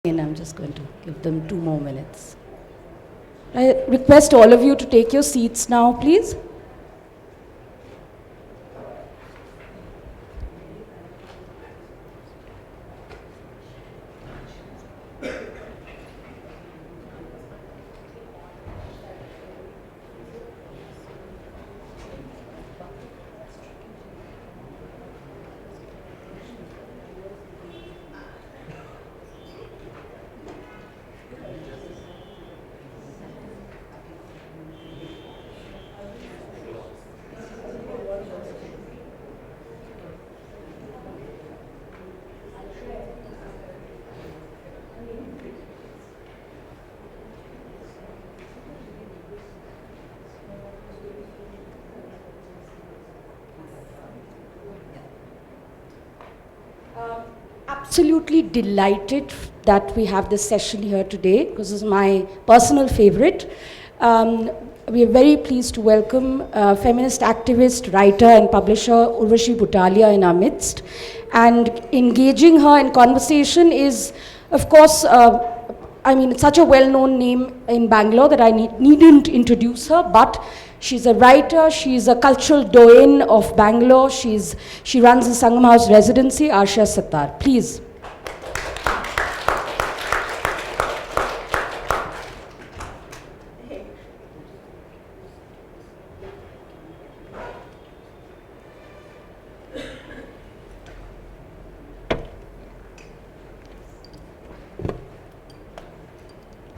And I'm just going to give them 2 more minutes. I request all of you to take your seats now, please. Absolutely delighted that we have this session here today because it's my personal favorite. We are very pleased to welcome feminist activist, writer and publisher Urvashi Butalia in our midst. And engaging her in conversation is, of course, it's such a well-known name in Bangalore that I needn't introduce her, but she's a writer, she's a cultural doyen of Bangalore, she runs the Sangam House residency, Arshia Sattar. Please.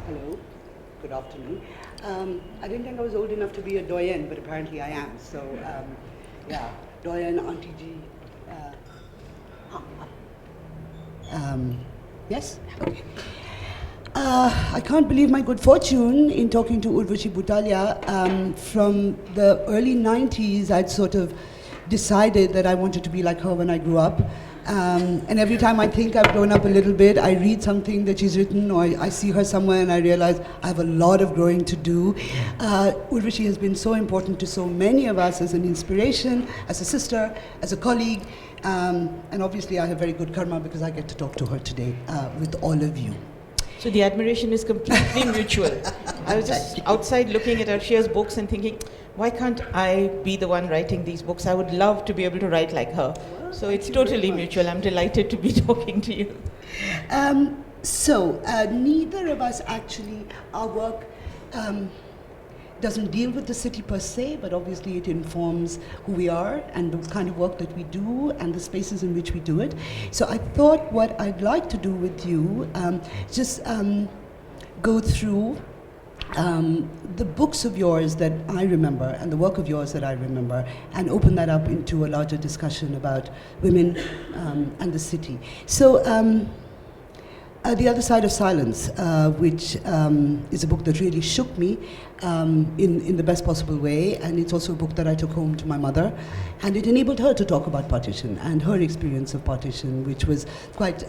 Hello, good afternoon. I didn't think I was old enough to be a doyen, but apparently I am. So, yeah, doyen, Auntie G. Yes? Okay. I can't believe my good fortune in talking to Urvashi Butalia. From the early 90s, I'd sort of decided that I wanted to be like her when I grew up. And every time I think I've grown up a little bit, I read something that she's written, or I see her somewhere and I realize I have a lot of growing to do. Urvashi has been so important to so many of us as an inspiration, as a sister, as a colleague, and obviously I have very good karma because I get to talk to her today with all of you. So the admiration is completely mutual. I was just outside looking at Arshia's books and thinking, why can't I be the one writing these books? I would love to be able to write like her. So it's totally mutual. I'm delighted to be talking to you. Neither of us actually, our work doesn't deal with the city per se, but obviously it informs who we are and the kind of work that we do and the spaces in which we do it. So I thought what I'd like to do with you, go through the books of yours that I remember and the work of yours that I remember and open that up into a larger discussion about women and the city. So The Other Side of Silence, which is a book that really shook me in the best possible way, and it's also a book that I took home to my mother, and it enabled her to talk about partition and her experience of partition, which was quite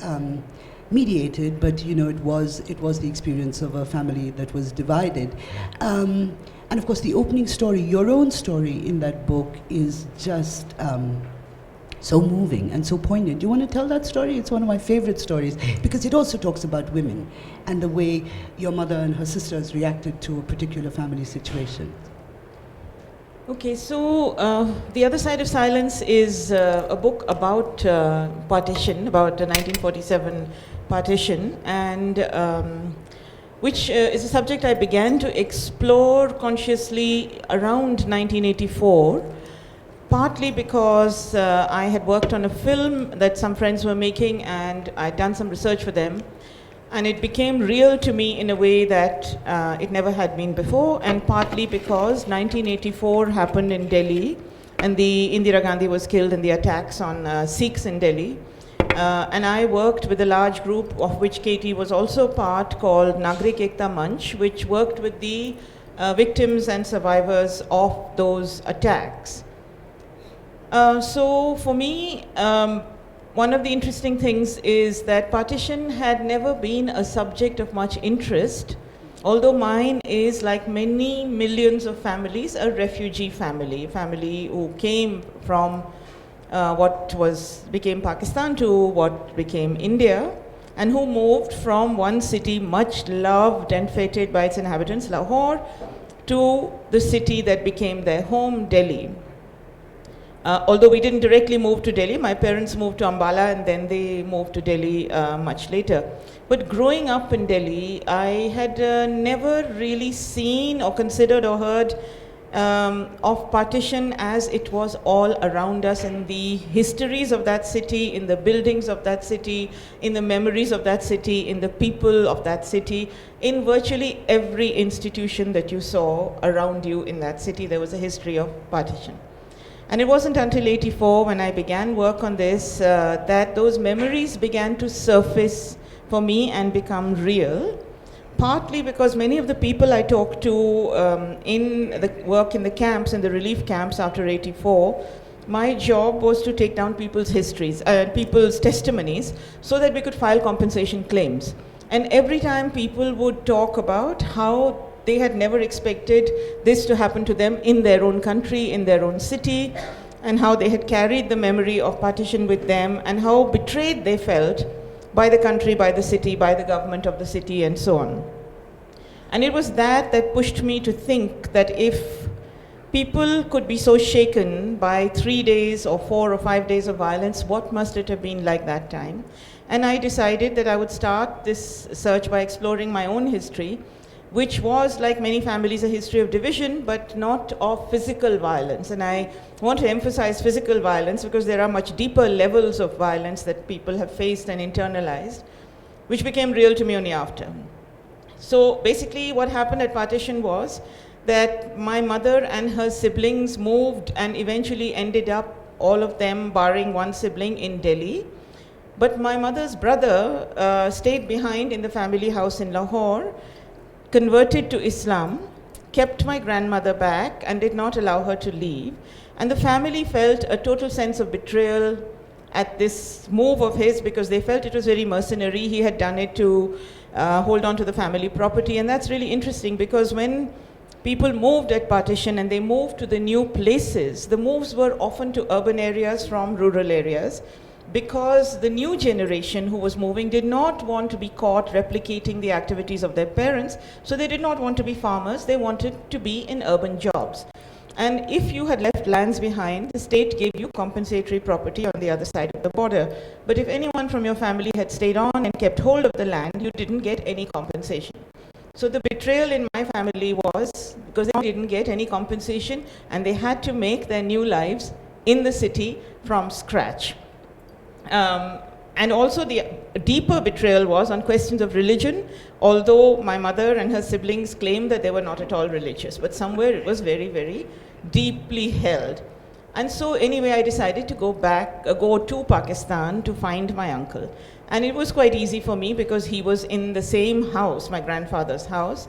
mediated, but it was the experience of a family that was divided. And of course the opening story, your own story in that book, is just so moving and so poignant. Do you want to tell that story? It's one of my favorite stories because it also talks about women and the way your mother and her sisters reacted to a particular family situation. Okay, so The Other Side of Silence is a book about partition, about the 1947 partition, and which is a subject I began to explore consciously around 1984, partly because I had worked on a film that some friends were making and I'd done some research for them, and it became real to me in a way that it never had been before, and partly because 1984 happened in Delhi and Indira Gandhi was killed in the attacks on Sikhs in Delhi. And I worked with a large group of which Katie was also part, called Nagrik Ekta Manch, which worked with the victims and survivors of those attacks. So for me, one of the interesting things is that partition had never been a subject of much interest, although mine is, like many millions of families, a refugee family, a family who came from what became Pakistan to what became India. and who moved from one city much loved and feted by its inhabitants, Lahore, to the city that became their home, Delhi. Although we didn't directly move to Delhi, my parents moved to Ambala and then they moved to Delhi much later. But growing up in Delhi, I had never really seen or considered or heard of partition as it was all around us in the histories of that city, in the buildings of that city, in the memories of that city, in the people of that city. In virtually every institution that you saw around you in that city, there was a history of partition. And it wasn't until '84 when I began work on this that those memories began to surface for me and become real. Partly because many of the people I talked to in the work in the camps, in the relief camps after '84, my job was to take down people's histories, people's testimonies, so that we could file compensation claims. And every time people would talk about how they had never expected this to happen to them in their own country, in their own city, and how they had carried the memory of partition with them, and how betrayed they felt by the country, by the city, by the government of the city, and so on. And it was that that pushed me to think that if people could be so shaken by 3 days or 4 or 5 days of violence, what must it have been like that time? And I decided that I would start this search by exploring my own history, which was, like many families, a history of division, but not of physical violence. And I want to emphasize physical violence because there are much deeper levels of violence that people have faced and internalized, which became real to me only after. So basically what happened at partition was that my mother and her siblings moved and eventually ended up, all of them barring one sibling, in Delhi. But my mother's brother stayed behind in the family house in Lahore, converted to Islam, kept my grandmother back and did not allow her to leave. And the family felt a total sense of betrayal at this move of his because they felt it was very mercenary. He had done it to hold on to the family property. And that's really interesting because when people moved at partition and they moved to the new places, the moves were often to urban areas from rural areas, because the new generation who was moving did not want to be caught replicating the activities of their parents, so they did not want to be farmers, they wanted to be in urban jobs. And if you had left lands behind, the state gave you compensatory property on the other side of the border. But if anyone from your family had stayed on and kept hold of the land, you didn't get any compensation. So the betrayal in my family was because they didn't get any compensation and they had to make their new lives in the city from scratch. And also the deeper betrayal was on questions of religion, although my mother and her siblings claimed that they were not at all religious, but somewhere it was very, very deeply held. And so anyway, I decided to go to Pakistan to find my uncle. And it was quite easy for me because he was in the same house, my grandfather's house.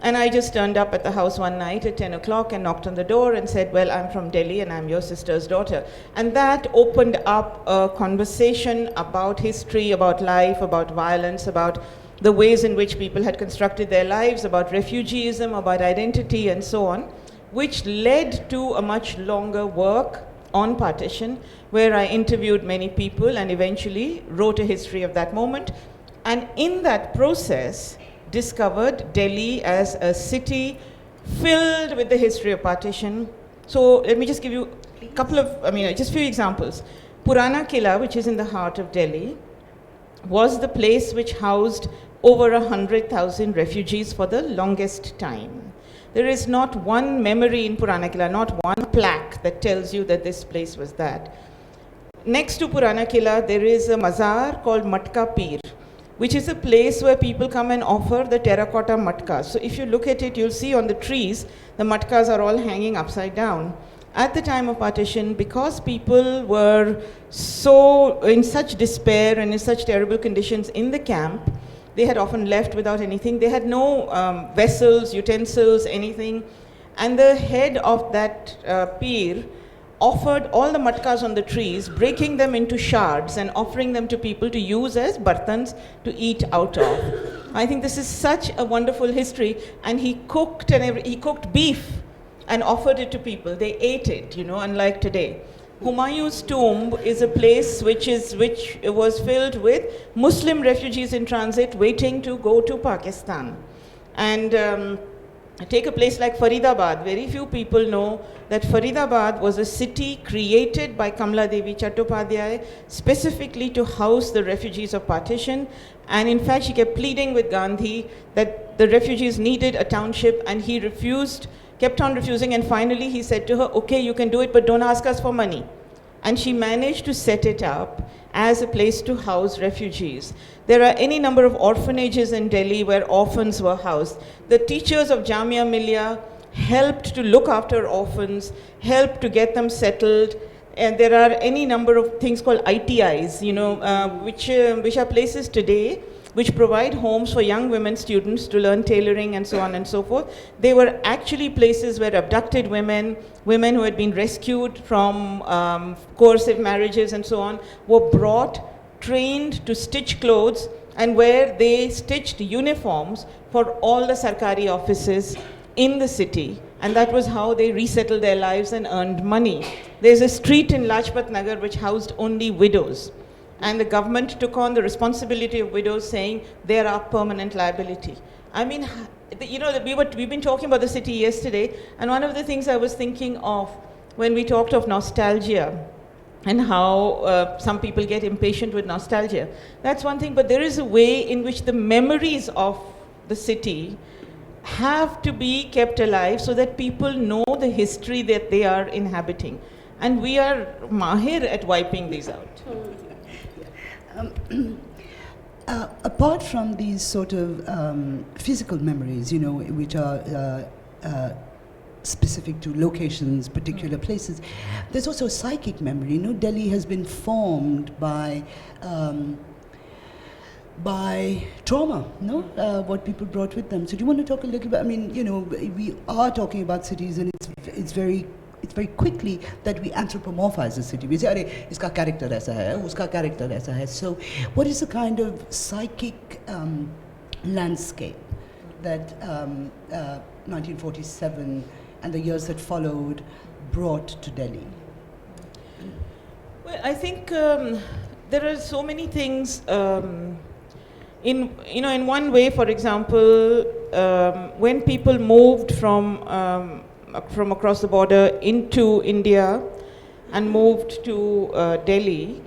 And I just turned up at the house one night at 10 o'clock and knocked on the door and said, well, I'm from Delhi and I'm your sister's daughter. And that opened up a conversation about history, about life, about violence, about the ways in which people had constructed their lives, about refugeeism, about identity, and so on, which led to a much longer work on partition, where I interviewed many people and eventually wrote a history of that moment. And in that process, discovered Delhi as a city filled with the history of partition. So let me just give you a couple of, just a few examples. Purana Killa, which is in the heart of Delhi, was the place which housed over 100,000 refugees for the longest time. There is not one memory in Purana Killa, not one plaque that tells you that this place was that. Next to Purana Killa, there is a mazar called Matka Peer, which is a place where people come and offer the terracotta matkas. So if you look at it, you'll see on the trees, the matkas are all hanging upside down. At the time of partition, because people were so in such despair and in such terrible conditions in the camp, they had often left without anything. They had no vessels, utensils, anything. And the head of that peer offered all the matkas on the trees, breaking them into shards and offering them to people to use as bartans to eat out of. I think this is such a wonderful history. And he cooked beef and offered it to people. They ate it, unlike today. Humayun's tomb is a place which was filled with Muslim refugees in transit waiting to go to Pakistan. And take a place like Faridabad. Very few people know that Faridabad was a city created by Kamala Devi Chattopadhyay specifically to house the refugees of partition. And in fact, she kept pleading with Gandhi that the refugees needed a township, and he refused, kept on refusing, and finally he said to her, okay, you can do it, but don't ask us for money. And she managed to set it up as a place to house refugees. There are any number of orphanages in Delhi where orphans were housed. The teachers of Jamia Millia helped to look after orphans, helped to get them settled. And there are any number of things called ITIs, which are places today which provide homes for young women students to learn tailoring and so on and so forth. They were actually places where abducted women who had been rescued from coercive marriages and so on, were brought, trained to stitch clothes, and where they stitched uniforms for all the Sarkari offices in the city. And that was how they resettled their lives and earned money. There's a street in Lajpat Nagar which housed only widows. And the government took on the responsibility of widows, saying they are our permanent liability. I mean, we've been talking about the city yesterday, and one of the things I was thinking of when we talked of nostalgia and how some people get impatient with nostalgia. That's one thing, but there is a way in which the memories of the city have to be kept alive so that people know the history that they are inhabiting. And we are mahir at wiping these out. Apart from these sort of physical memories, which are specific to locations, particular places, there's also a psychic memory. Delhi has been formed by trauma, what people brought with them. So do you want to talk a little bit? I mean, we are talking about cities, and it's very quickly that we anthropomorphize a city. We say, "Arey, iska character aisa hai, uska character aisa hai." So, what is the kind of psychic landscape that 1947 and the years that followed brought to Delhi? Well, I think there are so many things. In one way, for example, when people moved from across the border into India and moved to Delhi,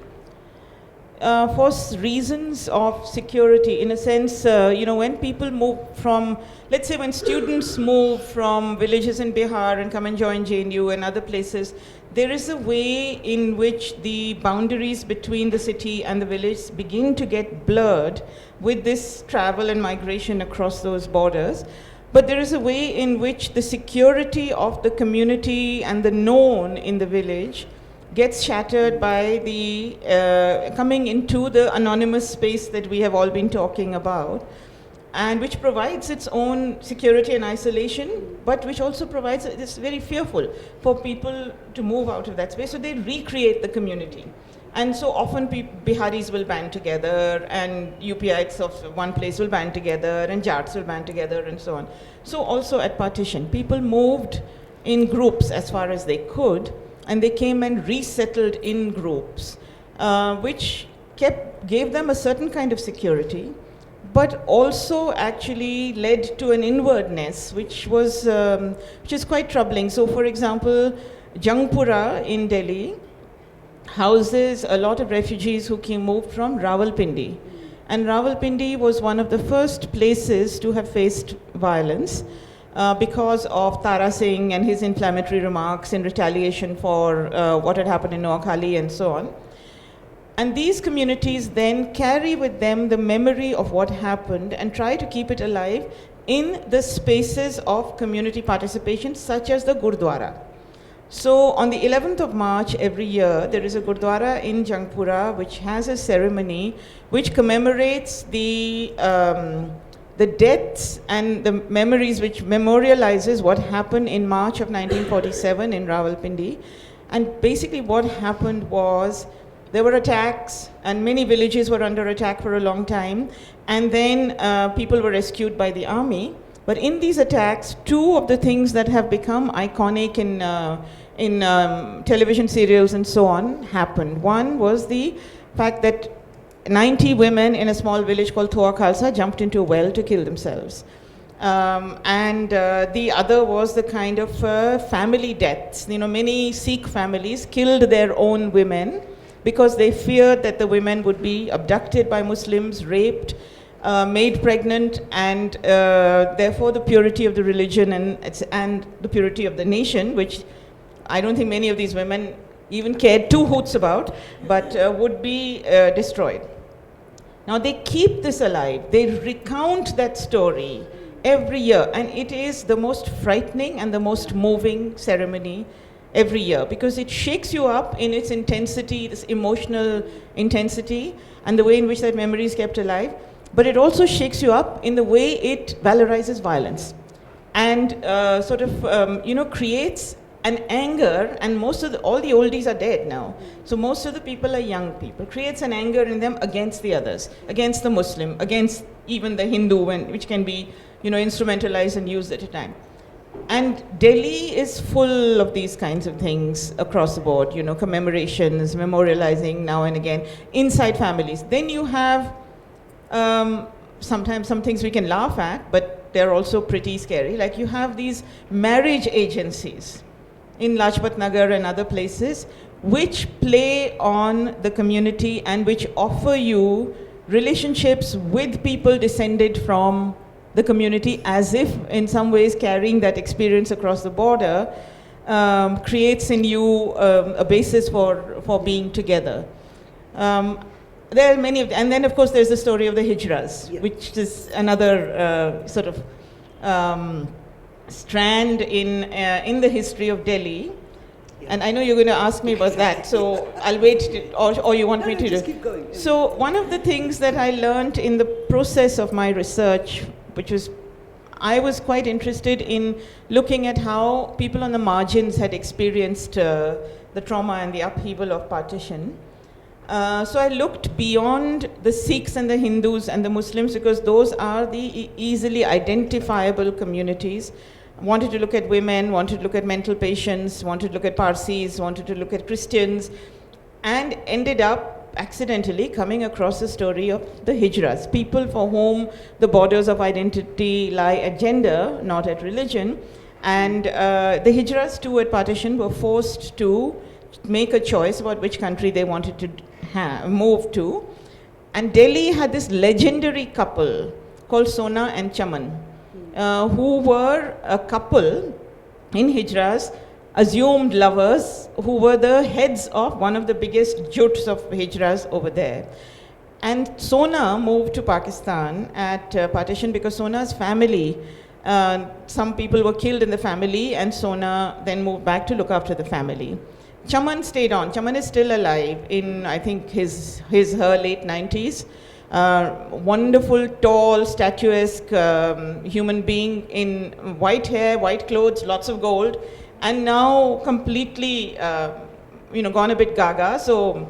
for reasons of security, in a sense, when people move from, let's say when students move from villages in Bihar and come and join JNU and other places, there is a way in which the boundaries between the city and the village begin to get blurred with this travel and migration across those borders. But there is a way in which the security of the community and the known in the village gets shattered by the coming into the anonymous space that we have all been talking about, and which provides its own security and isolation, but which also provides, it's very fearful for people to move out of that space, so they recreate the community. And so often Biharis will band together, and UPites of one place will band together, and Jats will band together, and so on. So also at partition, people moved in groups as far as they could, and they came and resettled in groups, which gave them a certain kind of security, but also actually led to an inwardness, which is quite troubling. So for example, Jangpura in Delhi houses a lot of refugees who moved from Rawalpindi. And Rawalpindi was one of the first places to have faced violence because of Tara Singh and his inflammatory remarks in retaliation for what had happened in Noakhali and so on. And these communities then carry with them the memory of what happened and try to keep it alive in the spaces of community participation, such as the Gurdwara. So on the 11th of March every year, there is a Gurdwara in Jangpura which has a ceremony which commemorates the deaths and the memories, which memorializes what happened in March of 1947 in Rawalpindi. And basically what happened was there were attacks, and many villages were under attack for a long time, and then people were rescued by the army. But in these attacks, two of the things that have become iconic in television serials and so on happened. One was the fact that 90 women in a small village called Thoa Khalsa jumped into a well to kill themselves. And the other was the kind of family deaths. Many Sikh families killed their own women because they feared that the women would be abducted by Muslims, raped, made pregnant, and therefore the purity of the religion and the purity of the nation, which I don't think many of these women even cared two hoots about, but would be destroyed. Now they keep this alive. They recount that story every year, and it is the most frightening and the most moving ceremony every year, because it shakes you up in its intensity, this emotional intensity, and the way in which that memory is kept alive. But it also shakes you up in the way it valorizes violence, and creates an anger. And all the oldies are dead now, so most of the people are young people. Creates an anger in them against the others, against the Muslim, against even the Hindu, which can be instrumentalized and used at a time. And Delhi is full of these kinds of things across the board, commemorations, memorializing now and again inside families. Then you have sometimes some things we can laugh at, but they're also pretty scary. Like you have these marriage agencies in Lajpat Nagar and other places, which play on the community and which offer you relationships with people descended from the community, as if in some ways carrying that experience across the border creates in you a basis for being together. There are many and then of course there's the story of the hijras, which is another sort of strand in the history of Delhi. And I know you're going to ask me about that, so I'll wait, or you want me to just do? Keep going. So one of the things that I learned in the process of my research, I was quite interested in looking at how people on the margins had experienced the trauma and the upheaval of partition. So I looked beyond the Sikhs and the Hindus and the Muslims, because those are the easily identifiable communities. Wanted to look at women, wanted to look at mental patients, wanted to look at Parsis, wanted to look at Christians, and ended up accidentally coming across the story of the hijras, people for whom the borders of identity lie at gender, not at religion. And the hijras too at partition were forced to make a choice about which country they wanted to move to. And Delhi had this legendary couple called Sona and Chaman, who were a couple in hijras, assumed lovers, who were the heads of one of the biggest juts of hijras over there. And Sona moved to Pakistan at partition because Sona's family, some people were killed in the family, and Sona then moved back to look after the family. Chaman stayed on. Chaman is still alive in, I think, her late 90s. Wonderful, tall, statuesque human being in white hair, white clothes, lots of gold, and now completely, gone a bit gaga. So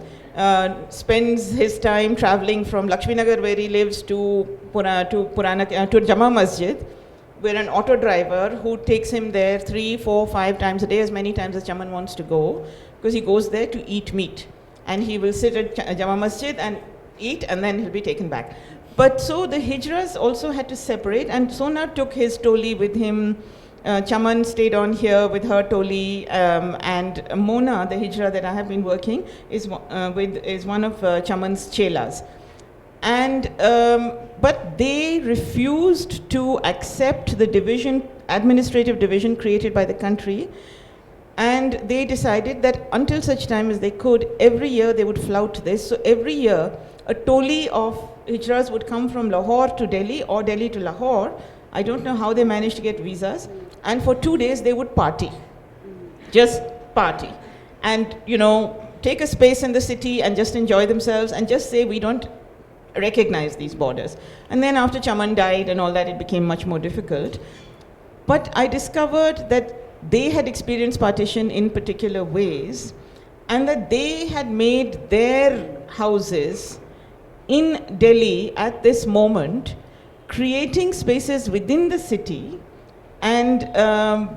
spends his time traveling from Lakshminagar, where he lives, to Jama Masjid, where an auto driver who takes him there 3, 4, 5 times a day, as many times as Chaman wants to go, because he goes there to eat meat. And he will sit at Jama Masjid and eat, and then he'll be taken back. But so the hijras also had to separate, and Sona took his toli with him. Chaman stayed on here with her toli, and Mona, the hijra that I have been working is one of Chaman's chelas. And but they refused to accept the administrative division created by the country, and they decided that until such time as they could, every year they would flout this. So every year a toli of hijras would come from Lahore to Delhi or Delhi to Lahore. I don't know how they managed to get visas. And for 2 days they would party, just party, and take a space in the city and just enjoy themselves and just say, we don't recognize these borders. And then after Chaman died and all that, it became much more difficult. But I discovered that they had experienced partition in particular ways, and that they had made their houses in Delhi at this moment creating spaces within the city and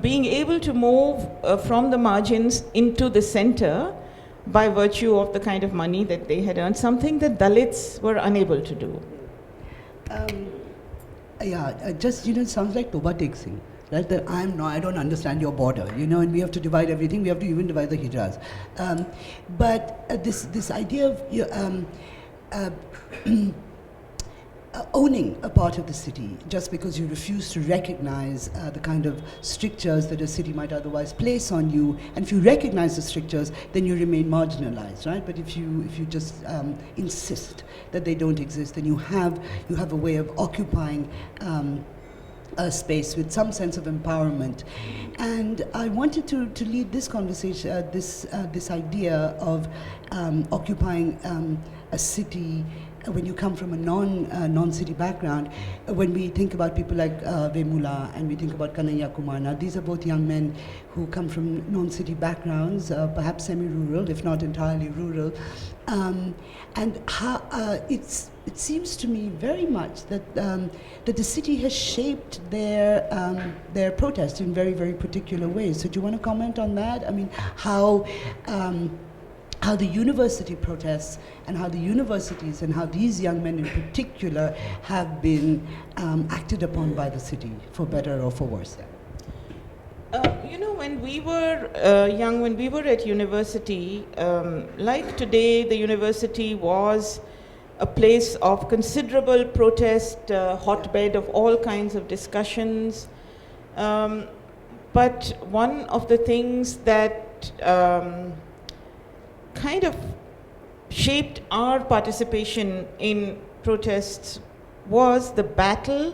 being able to move from the margins into the center by virtue of the kind of money that they had earned, something that Dalits were unable to do. Just, it sounds like Toba Tek Singh, right? That I don't understand your border, and we have to divide everything, we have to even divide the Hijaz. But this idea of owning a part of the city just because you refuse to recognize the kind of strictures that a city might otherwise place on you, and if you recognize the strictures, then you remain marginalized, right? But if you just insist that they don't exist, then you have a way of occupying a space with some sense of empowerment. And I wanted to lead this conversation, this idea of occupying a city when you come from a non-city background. When we think about people like Vemula and we think about Kanhaiya Kumar, now these are both young men who come from non-city backgrounds, perhaps semi-rural, if not entirely rural, and how it seems to me very much that the city has shaped their protest in very, very particular ways. So do you want to comment on that? I mean, how the university protests and how the universities and how these young men in particular have been acted upon by the city, for better or for worse. When we were young, when we were at university, like today, the university was a place of considerable protest, hotbed of all kinds of discussions. But one of the things that kind of shaped our participation in protests was the battle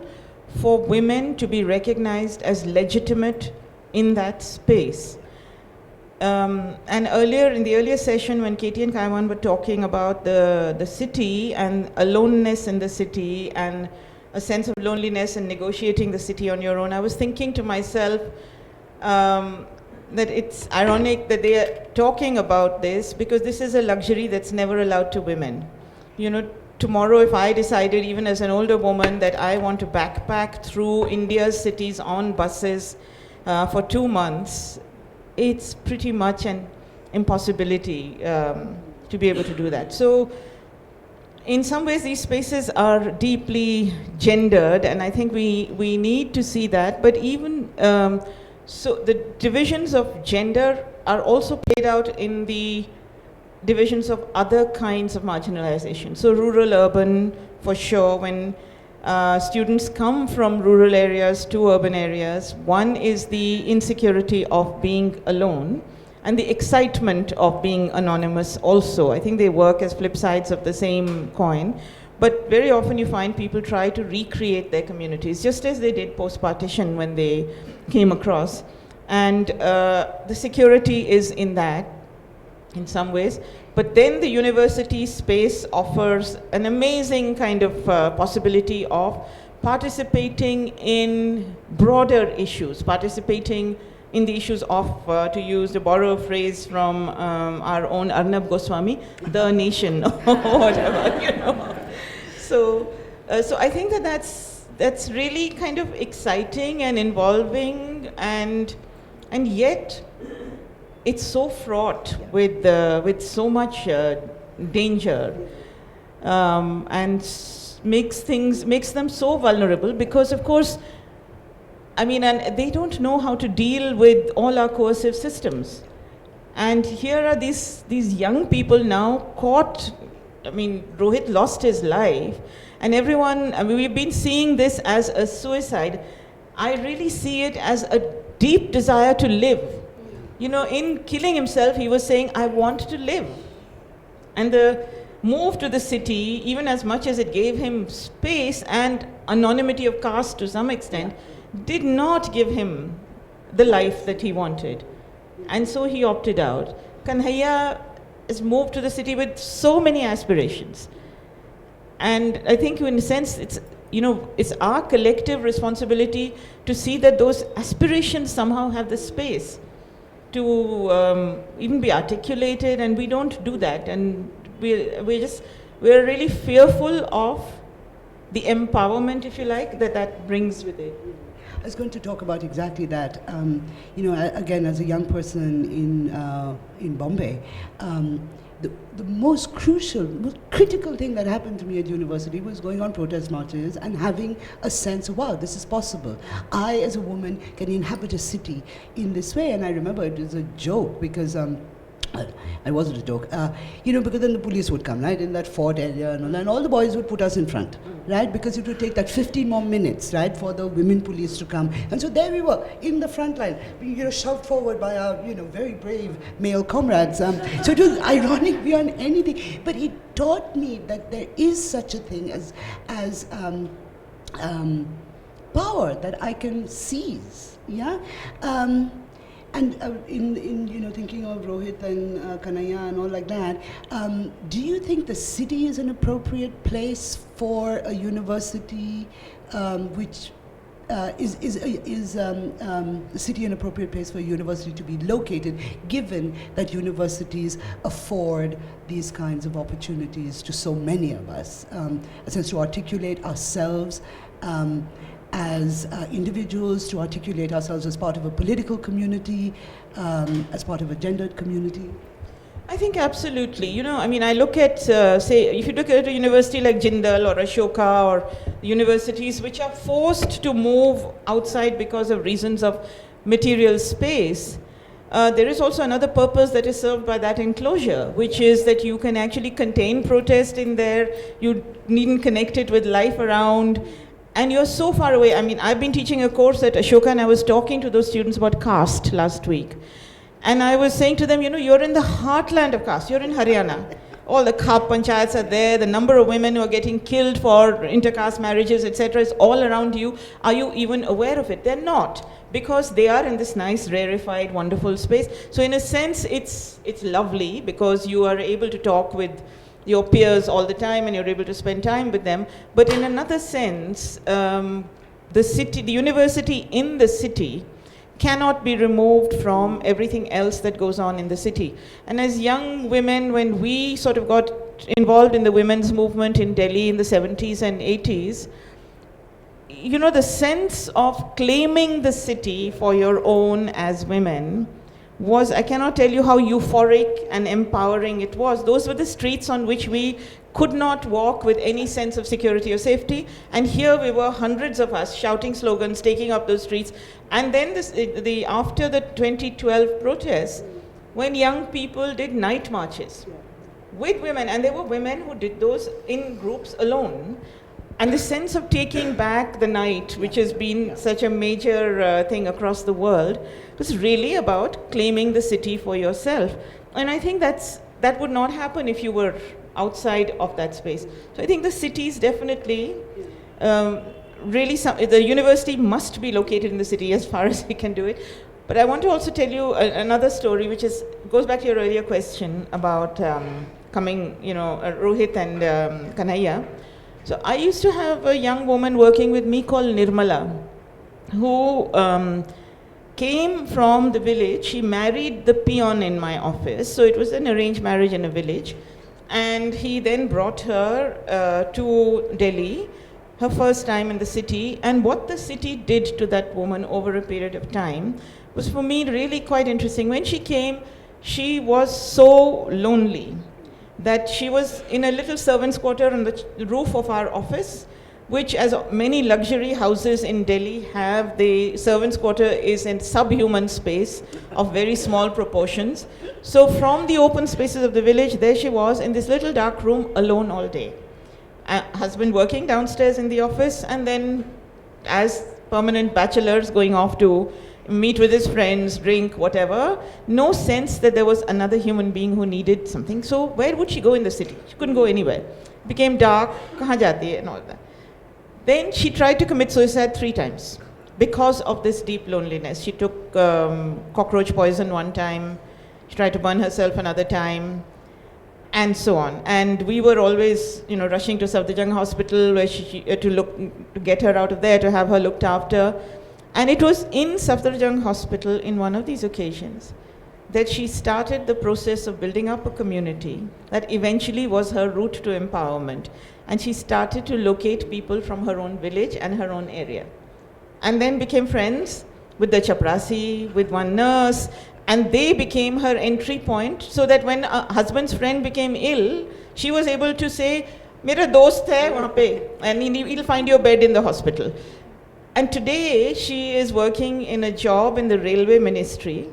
for women to be recognized as legitimate in that space. And in the earlier session, when Katie and Kaiwan were talking about the city and aloneness in the city and a sense of loneliness and negotiating the city on your own, I was thinking to myself that it's ironic that they are talking about this, because this is a luxury that's never allowed to women. Tomorrow if I decided, even as an older woman, that I want to backpack through India's cities on buses for 2 months, it's pretty much an impossibility to be able to do that. So in some ways these spaces are deeply gendered, and I think we need to see that. But even so the divisions of gender are also played out in the divisions of other kinds of marginalization. So rural, urban, for sure. When students come from rural areas to urban areas, one is the insecurity of being alone and the excitement of being anonymous also. I think they work as flip sides of the same coin. But very often you find people try to recreate their communities, just as they did post-partition when they came across. And the security is in that, in some ways. But then the university space offers an amazing kind of possibility of participating in broader issues, participating in the issues of, to borrow a phrase from our own Arnab Goswami, the nation, or whatever, So I think that's really kind of exciting and involving, and yet it's so fraught with so much danger, and makes them so vulnerable, because of course, and they don't know how to deal with all our coercive systems. And here are these young people now caught. Rohit lost his life, and everyone, we've been seeing this as a suicide. I really see it as a deep desire to live. In killing himself, he was saying, I want to live. And the move to the city, even as much as it gave him space and anonymity of caste to some extent, did not give him the life that he wanted. And so he opted out. Kanhaiya has moved to the city with so many aspirations. And I think in a sense, it's our collective responsibility to see that those aspirations somehow have the space to even be articulated, and we don't do that. And we're really fearful of the empowerment, if you like, that brings with it. I was going to talk about exactly that. Again, as a young person in Bombay, the most crucial, most critical thing that happened to me at university was going on protest marches and having a sense of, wow, this is possible. I, as a woman, can inhabit a city in this way. And I remember it was a joke because it wasn't a joke, because then the police would come, right, in that fort area, and all the boys would put us in front, right, because it would take that 15 more minutes, right, for the women police to come. And so there we were, in the front line, being, shoved forward by our, very brave male comrades. So it was ironic beyond anything, but it taught me that there is such a thing as power that I can seize, yeah? And in thinking of Rohit and Kanhaiya and all like that, do you think the city is an appropriate place for a university, which is the city an appropriate place for a university to be located, given that universities afford these kinds of opportunities to so many of us, a sense to articulate ourselves as individuals, to articulate ourselves as part of a political community, as part of a gendered community? I think absolutely. I look at, say, if you look at a university like Jindal or Ashoka or universities which are forced to move outside because of reasons of material space, there is also another purpose that is served by that enclosure, which is that you can actually contain protest in there, you needn't connect it with life around, and you're so far away. I've been teaching a course at Ashoka, and I was talking to those students about caste last week. And I was saying to them, you're in the heartland of caste, you're in Haryana. All the khap panchayats are there, the number of women who are getting killed for intercaste marriages, etc. is all around you. Are you even aware of it? They're not, because they are in this nice, rarefied, wonderful space. So in a sense, it's lovely, because you are able to talk with your peers all the time, and you're able to spend time with them. But in another sense, the university in the city cannot be removed from everything else that goes on in the city. And as young women, when we sort of got involved in the women's movement in Delhi in the 70s and 80s, the sense of claiming the city for your own as women was, I cannot tell you how euphoric and empowering it was. Those were the streets on which we could not walk with any sense of security or safety. And here we were, hundreds of us, shouting slogans, taking up those streets. And then after the 2012 protests, when young people did night marches with women, and there were women who did those in groups alone, and the sense of taking back the night, which has been such a major thing across the world, was really about claiming the city for yourself. And I think that would not happen if you were outside of that space. So I think the cities definitely, the university must be located in the city as far as we can do it. But I want to also tell you another story, which goes back to your earlier question about Rohit and Kanhaiya. So I used to have a young woman working with me called Nirmala, who came from the village. She married the peon in my office, so it was an arranged marriage in a village. And he then brought her to Delhi, her first time in the city. And what the city did to that woman over a period of time was, for me, really quite interesting. When she came, she was so lonely that she was in a little servant's quarter on the roof of our office, which, as many luxury houses in Delhi have, the servant's quarter is in subhuman space of very small proportions. So from the open spaces of the village, there she was in this little dark room alone all day. Husband working downstairs in the office, and then as permanent bachelors going off to meet with his friends, drink, whatever. No sense that there was another human being who needed something. So where would she go in the city? She couldn't go anywhere. It became dark, kahan jati hai, and all that. Then she tried to commit suicide 3 times because of this deep loneliness. She took cockroach poison one time, she tried to burn herself another time, and so on. And we were always, rushing to Safdarjung Hospital where to get her out of there, to have her looked after. And it was in Safdarjung Hospital, in one of these occasions, that she started the process of building up a community that eventually was her route to empowerment. And she started to locate people from her own village and her own area. And then became friends with the chaprasi, with one nurse, and they became her entry point, so that when a husband's friend became ill, she was able to say, "Mera dost hai wahan pe," and he'll find you a bed in the hospital. And today, she is working in a job in the railway ministry,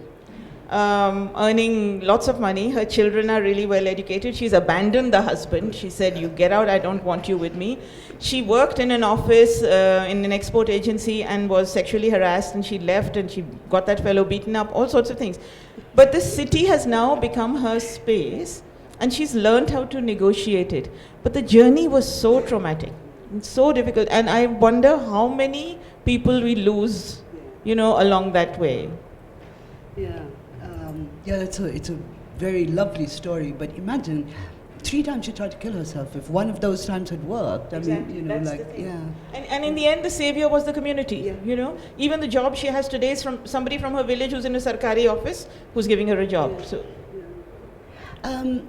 earning lots of money. Her children are really well educated. She's abandoned the husband. She said, "You get out, I don't want you with me." She worked in an office in an export agency and was sexually harassed, and she left and she got that fellow beaten up, all sorts of things. But the city has now become her space, and she's learned how to negotiate it. But the journey was so traumatic, and so difficult, and I wonder how many people we lose, along that way. Yeah, it's a very lovely story, but imagine 3 times she tried to kill herself. If one of those times had worked, Exactly. That's the thing. yeah. And in the end, the savior was the community, Even the job she has today is from somebody from her village who's in a sarkari office who's giving her a job. Yeah. So.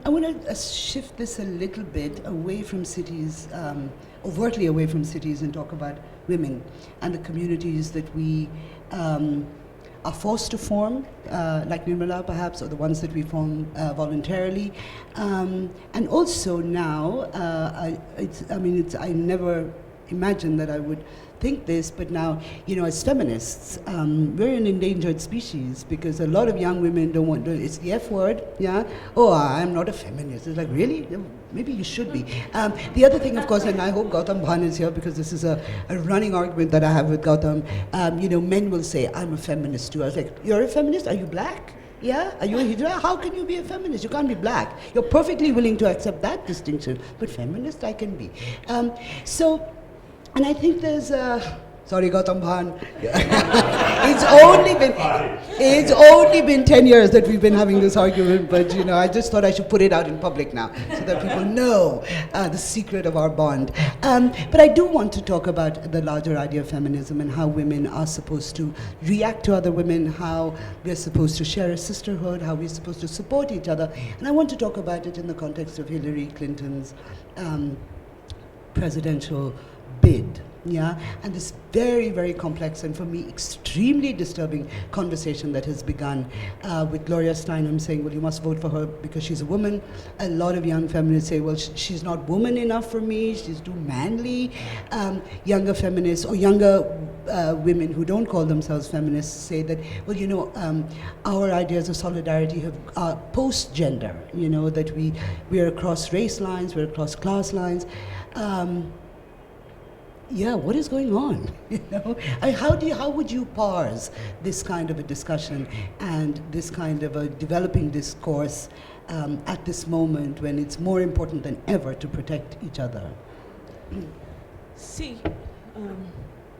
I want to shift this a little bit away from cities, overtly away from cities, and talk about women and the communities that we are forced to form, like Nirmala perhaps, or the ones that we form voluntarily. And also now, I never imagined that I would think this, but now, as feminists, we're an endangered species, because a lot of young women don't want to, it's the F word, yeah? Oh, I'm not a feminist. It's like, really? Maybe you should be. The other thing, of course, and I hope Gautam Bhan is here, because this is a running argument that I have with Gautam, men will say, I'm a feminist too. I was like, you're a feminist? Are you black? Yeah? Are you a hijra? How can you be a feminist? You can't be black. You're perfectly willing to accept that distinction, but feminist I can be. And I think there's sorry, Gautam Bhan. It's only been 10 years that we've been having this argument, but I just thought I should put it out in public now, so that people know the secret of our bond. But I do want to talk about the larger idea of feminism and how women are supposed to react to other women, how we're supposed to share a sisterhood, how we're supposed to support each other. And I want to talk about it in the context of Hillary Clinton's presidential bid, and this very, very complex and for me extremely disturbing conversation that has begun with Gloria Steinem saying, well, you must vote for her because she's a woman. A lot of young feminists say, well, she's not woman enough for me, she's too manly. Younger feminists or younger women who don't call themselves feminists say that, well, our ideas of solidarity are post-gender, that we're across race lines, we're across class lines. What is going on? How would you parse this kind of a discussion and this kind of a developing discourse at this moment when it's more important than ever to protect each other? See,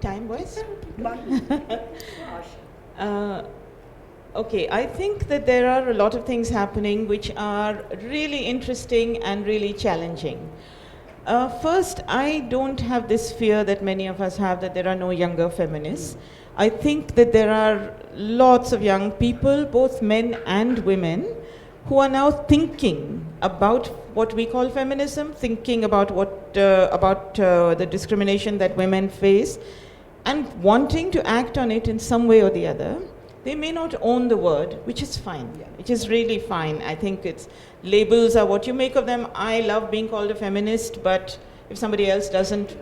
time-wise? Okay, I think that there are a lot of things happening which are really interesting and really challenging. First, I don't have this fear that many of us have that there are no younger feminists. I think that there are lots of young people, both men and women, who are now thinking about what we call feminism, thinking about the discrimination that women face, and wanting to act on it in some way or the other. They may not own the word, which is fine, which is really fine. I think labels are what you make of them. I love being called a feminist, but if somebody else doesn't,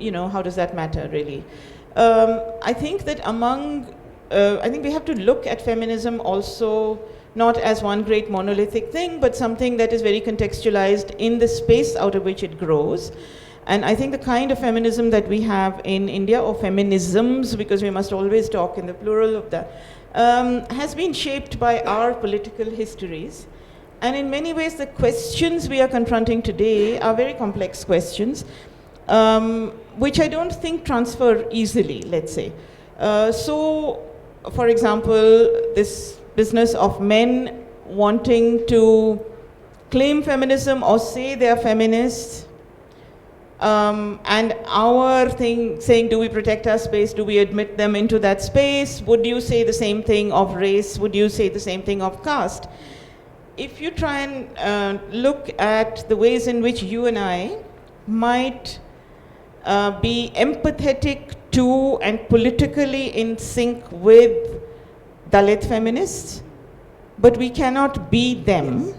how does that matter, really? I think that I think we have to look at feminism also not as one great monolithic thing, but something that is very contextualized in the space out of which it grows. And I think the kind of feminism that we have in India, or feminisms, because we must always talk in the plural of that, has been shaped by our political histories. And in many ways, the questions we are confronting today are very complex questions, which I don't think transfer easily, let's say. So, for example, this business of men wanting to claim feminism or say they are feminists, And our thing saying, do we protect our space? Do we admit them into that space? Would you say the same thing of race? Would you say the same thing of caste? If you try and look at the ways in which you and I might be empathetic to and politically in sync with Dalit feminists, but we cannot be them.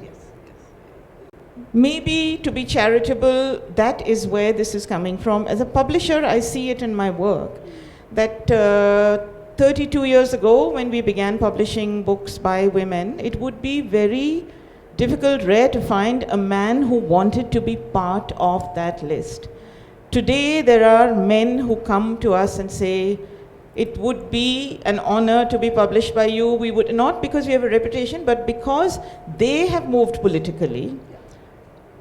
Maybe to be charitable, that is where this is coming from. As a publisher, I see it in my work that 32 years ago, when we began publishing books by women, it would be very difficult, rare to find a man who wanted to be part of that list. Today, there are men who come to us and say, it would be an honor to be published by you. We would, not because we have a reputation, but because they have moved politically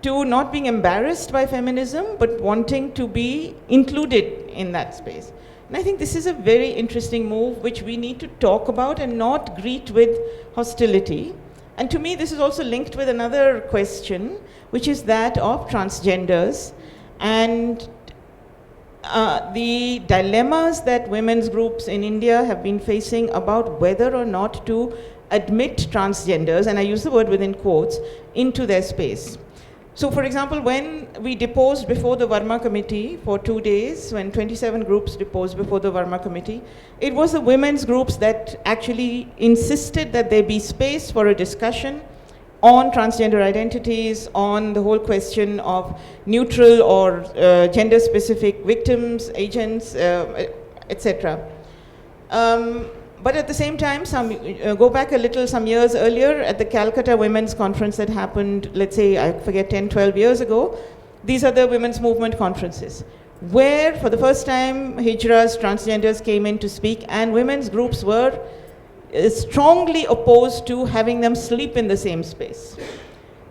to not being embarrassed by feminism, but wanting to be included in that space. And I think this is a very interesting move which we need to talk about and not greet with hostility. And to me, this is also linked with another question, which is that of transgenders and the dilemmas that women's groups in India have been facing about whether or not to admit transgenders, and I use the word within quotes, into their space. So, for example, when we deposed before the Verma Committee for 2 days, when 27 groups deposed before the Verma Committee, it was the women's groups that actually insisted that there be space for a discussion on transgender identities, on the whole question of neutral or gender-specific victims, agents, etc. But at the same time, go back a little, some years earlier, at the Calcutta Women's Conference that happened, let's say, I forget, 10, 12 years ago, these are the women's movement conferences, where for the first time, hijras, transgenders came in to speak, and women's groups were strongly opposed to having them sleep in the same space.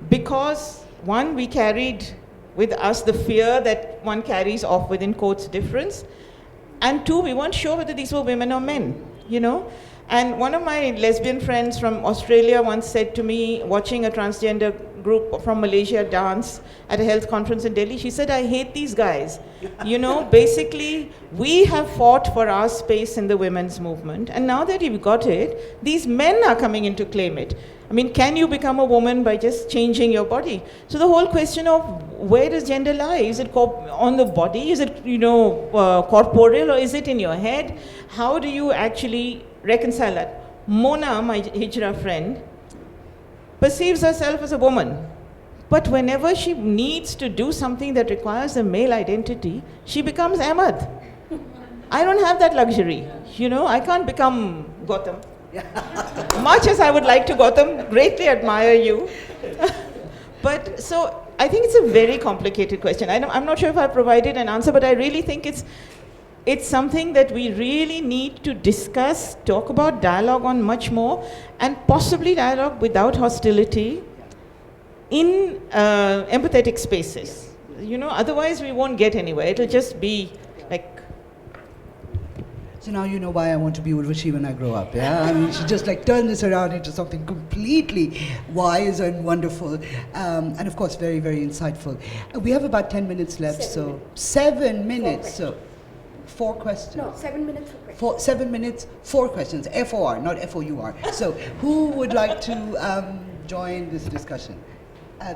Because, one, we carried with us the fear that one carries off within quotes difference, and two, we weren't sure whether these were women or men. You know, and one of my lesbian friends from Australia once said to me, watching a transgender group from Malaysia dance at a health conference in Delhi, she said, I hate these guys. You know, basically, we have fought for our space in the women's movement, and now that you've got it, these men are coming in to claim it. I mean, can you become a woman by just changing your body? So the whole question of where does gender lie? Is it on the body? Is it, you know, corporeal, or is it in your head? How do you actually reconcile that? Mona, my hijra friend, perceives herself as a woman. But whenever she needs to do something that requires a male identity, she becomes Ahmad. I don't have that luxury. You know, I can't become Gautam. Much as I would like to, Gautam, greatly admire you. But so I think it's a very complicated question. I'm not sure if I provided an answer, but I really think it's something that we really need to discuss, talk about, dialogue on much more, and possibly dialogue without hostility in empathetic spaces. You know, otherwise we won't get anywhere. It'll just be like. So now you know why I want to be Urvashi when I grow up, yeah? I mean, she just like turned this around into something completely wise and wonderful, and of course very, very insightful. We have about 10 minutes left, 7 minutes, so 4 questions. No, 7 minutes for questions. 7 minutes, 4 questions, F-O-R, not F-O-U-R. So who would like to join this discussion?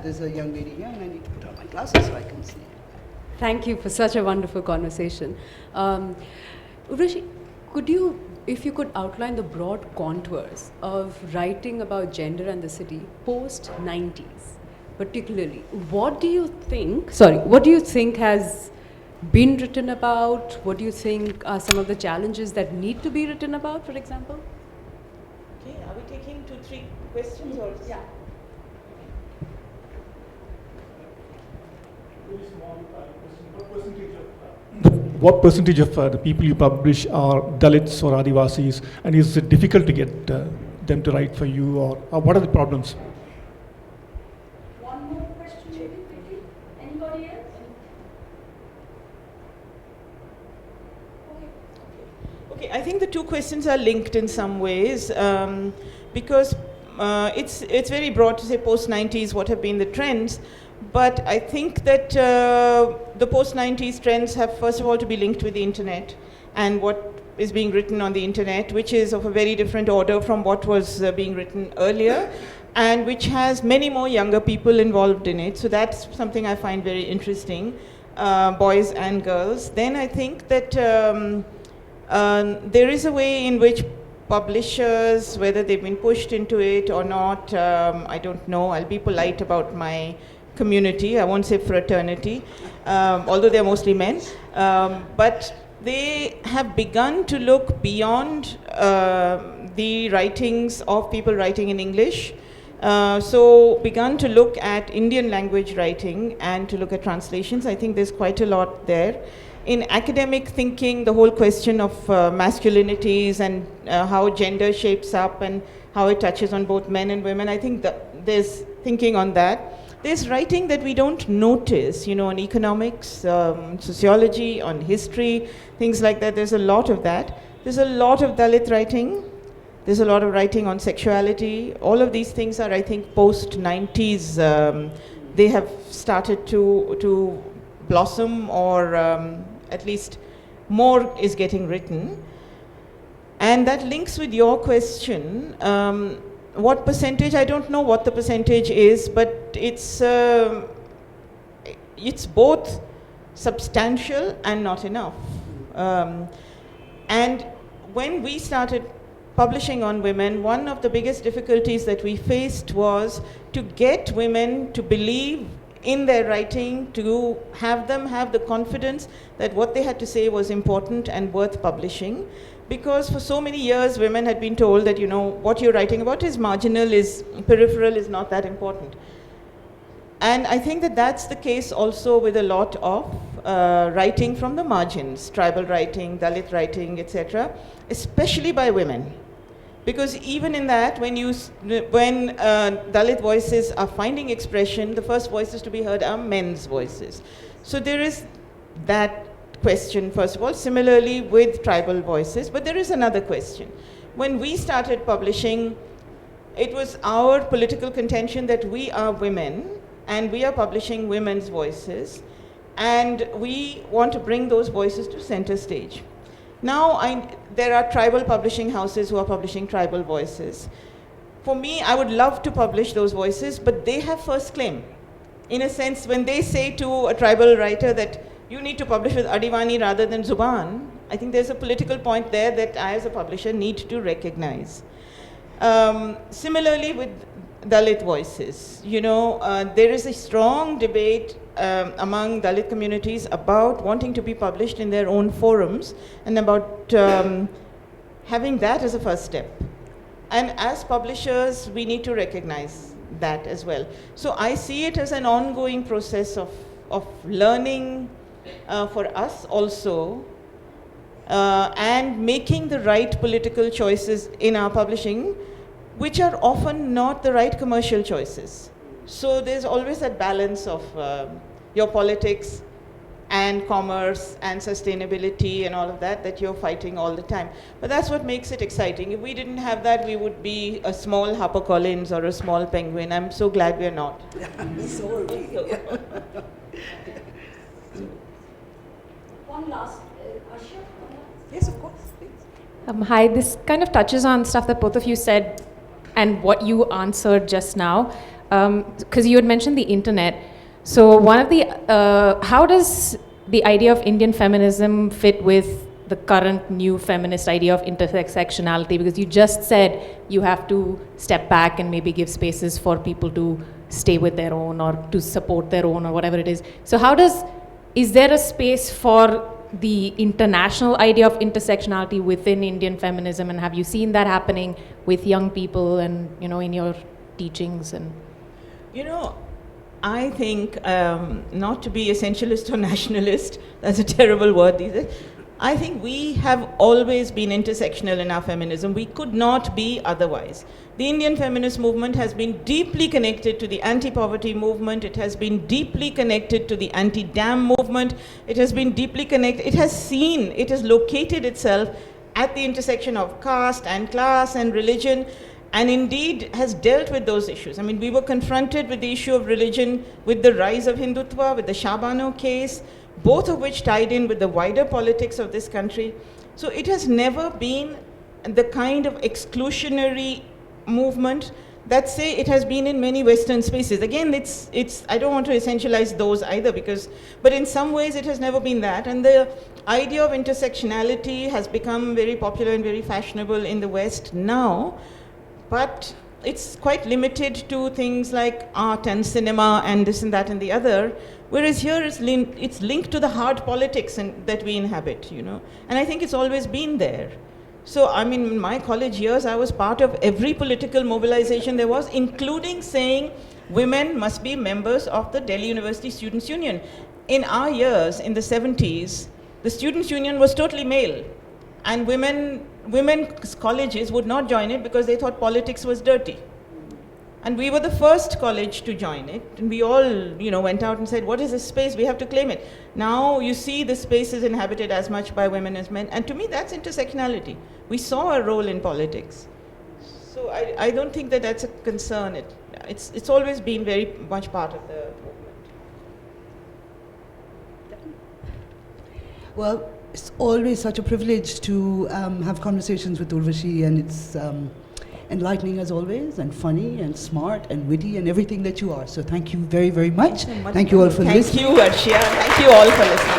There's a young lady here, and I need to put on my glasses so I can see. Thank you for such a wonderful conversation. Urvashi, if you could outline the broad contours of writing about gender and the city post-90s, particularly, what do you think has been written about? What do you think are some of the challenges that need to be written about, for example? Okay, are we taking 2-3 questions or? Yeah. Very small question. What percentage of the people you publish are Dalits or Adivasis, and is it difficult to get them to write for you, or what are the problems? One more question, maybe quickly. Anybody else? Okay, I think the two questions are linked in some ways, because it's very broad to say post-90s, what have been the trends, But I think that the post-90s trends have, first of all, to be linked with the internet and what is being written on the internet, which is of a very different order from what was being written earlier, and which has many more younger people involved in it. So that's something I find very interesting, boys and girls. Then I think that there is a way in which publishers, whether they've been pushed into it or not, I don't know. I'll be polite about my community. I won't say fraternity, although they're mostly men. But they have begun to look beyond the writings of people writing in English. So begun to look at Indian language writing and to look at translations. I think there's quite a lot there. In academic thinking, the whole question of masculinities and how gender shapes up and how it touches on both men and women, I think that there's thinking on that. There's writing that we don't notice, you know, on economics, sociology, on history, things like that. There's a lot of that. There's a lot of Dalit writing. There's a lot of writing on sexuality. All of these things are, I think, post-90s. They have started to blossom, or at least more is getting written. And that links with your question. What percentage? I don't know what the percentage is, but it's both substantial and not enough. And when we started publishing on women, one of the biggest difficulties that we faced was to get women to believe in their writing, to have them have the confidence that what they had to say was important and worth publishing. Because for so many years, women had been told that, you know, what you're writing about is marginal, is peripheral, is not that important. And I think that that's the case also with a lot of writing from the margins, tribal writing, Dalit writing, etc., especially by women. Because even in that, when Dalit voices are finding expression, the first voices to be heard are men's voices. So there is that question, first of all, similarly with tribal voices. But there is another question. When we started publishing, it was our political contention that we are women and we are publishing women's voices, and we want to bring those voices to center stage. Now, there are tribal publishing houses who are publishing tribal voices. For me, I would love to publish those voices, but they have first claim. In a sense, when they say to a tribal writer that you need to publish with Adivani rather than Zuban, I think there's a political point there that I as a publisher need to recognize. Similarly with Dalit voices, you know, there is a strong debate among Dalit communities about wanting to be published in their own forums and about having that as a first step. And as publishers, we need to recognize that as well. So I see it as an ongoing process of learning for us also, and making the right political choices in our publishing, which are often not the right commercial choices. So there's always that balance of your politics and commerce and sustainability and all of that that you're fighting all the time. But that's what makes it exciting. If we didn't have that, we would be a small HarperCollins or a small Penguin. I'm so glad we're not. So are we. One last, Arshia? Yes, of course, please. Hi, this kind of touches on stuff that both of you said and what you answered just now, because you had mentioned the internet. So one of the, how does the idea of Indian feminism fit with the current new feminist idea of intersectionality? Because you just said you have to step back and maybe give spaces for people to stay with their own or to support their own or whatever it is. So is there a space for the international idea of intersectionality within Indian feminism, and have you seen that happening with young people and, you know, in your teachings? And you know, I think, not to be essentialist or nationalist, that's a terrible word these days, I think we have always been intersectional in our feminism. We could not be otherwise. The Indian feminist movement has been deeply connected to the anti-poverty movement. It has been deeply connected to the anti-dam movement. It has been deeply connected. It has located itself at the intersection of caste and class and religion. and indeed has dealt with those issues. I mean, we were confronted with the issue of religion with the rise of Hindutva, with the Shabano case, both of which tied in with the wider politics of this country. So it has never been the kind of exclusionary movement that, say, it has been in many Western spaces. Again, it's I don't want to essentialize those either, but in some ways it has never been that. And the idea of intersectionality has become very popular and very fashionable in the West now, but it's quite limited to things like art and cinema and this and that and the other, whereas here it's linked to the hard politics that we inhabit, you know. And I think it's always been there. So, I mean, in my college years, I was part of every political mobilization there was, including saying women must be members of the Delhi University Students' Union. In our years, in the 70s, the Students' Union was totally male. And women's colleges would not join it because they thought politics was dirty. And we were the first college to join it. And we all, you know, went out and said, what is this space? We have to claim it. Now you see the space is inhabited as much by women as men. And to me, that's intersectionality. We saw a role in politics. So I don't think that that's a concern. It's always been very much part of the movement. Well, it's always such a privilege to have conversations with Urvashi, and it's enlightening as always, and funny, and smart, and witty, and everything that you are. So thank you very, very much. Thank you all for listening. Thank you, Arshia. Thank you all for listening.